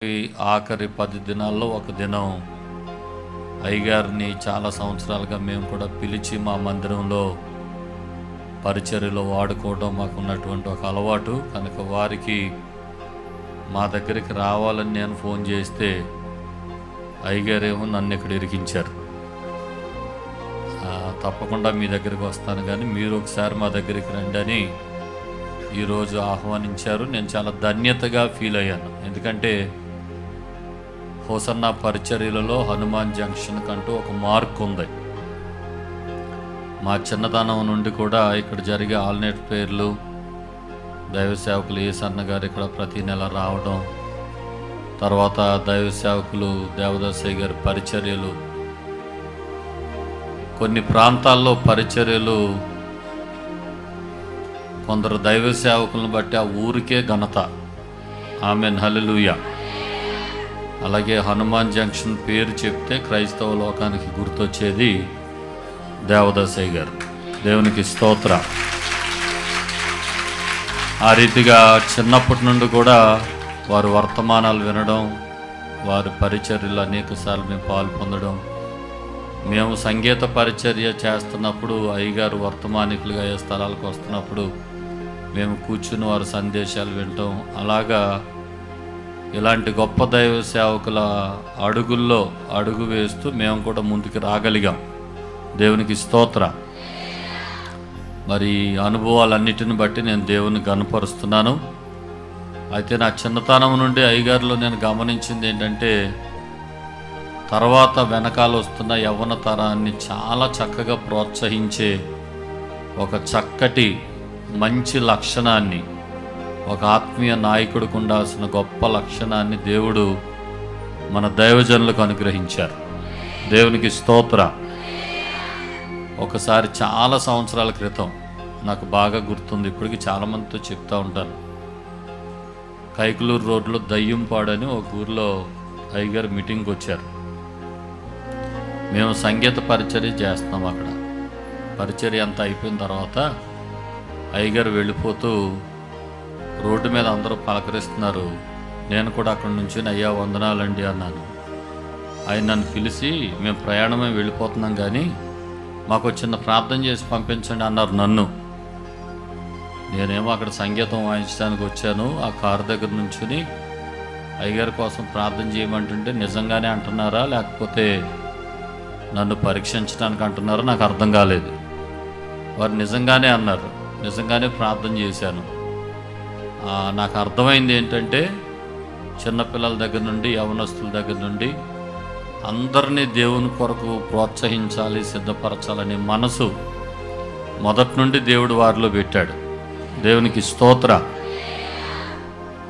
ఈ ఆఖరి 10 దినాల్లో ఒక దినం అయ్యగారిని చాలా సంవత్సరాలుగా మేము కూడా పిలిచి మా మందిరంలో పరిచర్యలో వాడుకోవడం మాకున్నటువంటి ఒక అలవాటు కనుక వారికి మా దగ్గరికి రావాలని నేను ఫోన్ చేస్తే అయ్యగారేమో నన్ను ఇక్కడ ఇరికించారు. తప్పకుండా మీ దగ్గరికి వస్తాను, కానీ మీరు ఒకసారి మా దగ్గరికి రండి అని ఈరోజు ఆహ్వానించారు. నేను చాలా ధన్యతగా ఫీల్ అయ్యాను. ఎందుకంటే హోసన్న పరిచర్యలలో హనుమాన్ జంక్షన్ కంటూ ఒక మార్క్ ఉంది. మా చిన్నతనం నుండి కూడా ఇక్కడ జరిగే ఆల్నైట్ ప్రేయర్లు, దైవ సేవకులు ఏసన్న గారు ఇక్కడ ప్రతి నెల రావడం, తర్వాత దైవ సేవకులు దేవదాసయ్య గారి పరిచర్యలు, కొన్ని ప్రాంతాల్లో పరిచర్యలు కొందరు దైవ సేవకులను బట్టి ఆ ఊరికే ఘనత. ఆమెన్, హల్లెలూయా. అలాగే హనుమాన్ జంక్షన్ పేరు చెప్తే క్రైస్తవ లోకానికి గుర్తొచ్చేది దేవదాసయ్య గారు. దేవునికి స్తోత్ర. ఆ రీతిగా చిన్నప్పటి నుండి కూడా వారు వర్తమానాలు వినడం, వారి పరిచర్యలు అనేకసార్లు మేము పాలు పొందడం, మేము సంగీత పరిచర్య చేస్తున్నప్పుడు అయ్యగారు వర్తమానికులుగా ఏ స్థలాలకు వస్తున్నప్పుడు మేము కూర్చుని వారి సందేశాలు వినటం, అలాగా ఇలాంటి గొప్ప దైవ సేవకుల అడుగుల్లో అడుగు వేస్తూ మేము కూడా ముందుకు రాగలిగాం. దేవునికి స్తోత్ర. మరి అనుభవాలన్నిటిని బట్టి నేను దేవుని గణపరుస్తున్నాను. అయితే నా చిన్నతనం నుండి అయ్యగారిలో నేను గమనించింది ఏంటంటే, తర్వాత వెనకాల వస్తున్న యవ్వన తరాన్ని చాలా చక్కగా ప్రోత్సహించే ఒక చక్కటి మంచి లక్షణాన్ని, ఒక ఆత్మీయ నాయకుడికి ఉండాల్సిన గొప్ప లక్షణాన్ని దేవుడు మన దైవజనులకు అనుగ్రహించారు. దేవునికి స్తోత్ర. ఒకసారి చాలా సంవత్సరాల క్రితం నాకు బాగా గుర్తుంది, ఇప్పటికీ చాలామందితో చెప్తూ ఉంటాను. కైకులూరు రోడ్లో దయ్యంపాడని ఒక ఊరిలో అయ్యగారు మీటింగ్కి వచ్చారు. మేము సంగీత పరిచర్య చేస్తున్నాం. అక్కడ పరిచర్య అంతా అయిపోయిన తర్వాత అయ్యగారు వెళ్ళిపోతూ రోడ్డు మీద అందరూ పలకరిస్తున్నారు. నేను కూడా అక్కడి నుంచి అయ్యా వందనాలండి అన్నాను. ఆయన నన్ను పిలిచి, మేము ప్రయాణమే వెళ్ళిపోతున్నాం కానీ మాకు చిన్న ప్రార్థన చేసి పంపించండి అన్నారు నన్ను. నేనేమో అక్కడ సంగీతం వాయించడానికి వచ్చాను. ఆ కారు దగ్గర నుంచుని అయ్యగారి కోసం ప్రార్థన చేయమంటుంటే నిజంగానే అంటున్నారా లేకపోతే నన్ను పరీక్షించడానికి అంటున్నారో నాకు అర్థం కాలేదు. వారు నిజంగానే అన్నారు. నిజంగానే ప్రార్థన చేశాను. నాకు అర్థమైంది ఏంటంటే, చిన్నపిల్లల దగ్గర నుండి యవనస్తుల దగ్గర నుండి అందరినీ దేవుని కొరకు ప్రోత్సహించాలి, సిద్ధపరచాలనే మనసు మొదటి నుండి దేవుడు వారిలో పెట్టాడు. దేవునికి స్తోత్ర.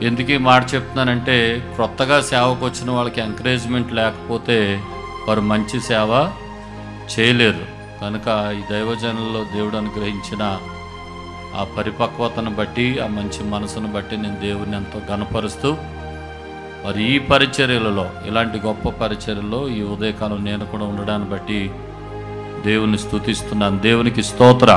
ఎందుకు ఈ మాట చెప్తున్నానంటే, క్రొత్తగా సేవకు వచ్చిన వాళ్ళకి ఎంకరేజ్మెంట్ లేకపోతే వారు మంచి సేవ చేయలేరు. కనుక ఈ దైవజనుల్లో దేవుడు అనుగ్రహించిన ఆ పరిపక్వతను బట్టి, ఆ మంచి మనసును బట్టి నేను దేవుని ఎంతో ఘనపరుస్తూ, మరి ఈ పరిచర్యలలో, ఇలాంటి గొప్ప పరిచర్యలో ఈ ఉదయకాలం నేను కూడా ఉండడాన్ని బట్టి దేవుని స్తుతిస్తున్నాను. దేవునికి స్తోత్ర.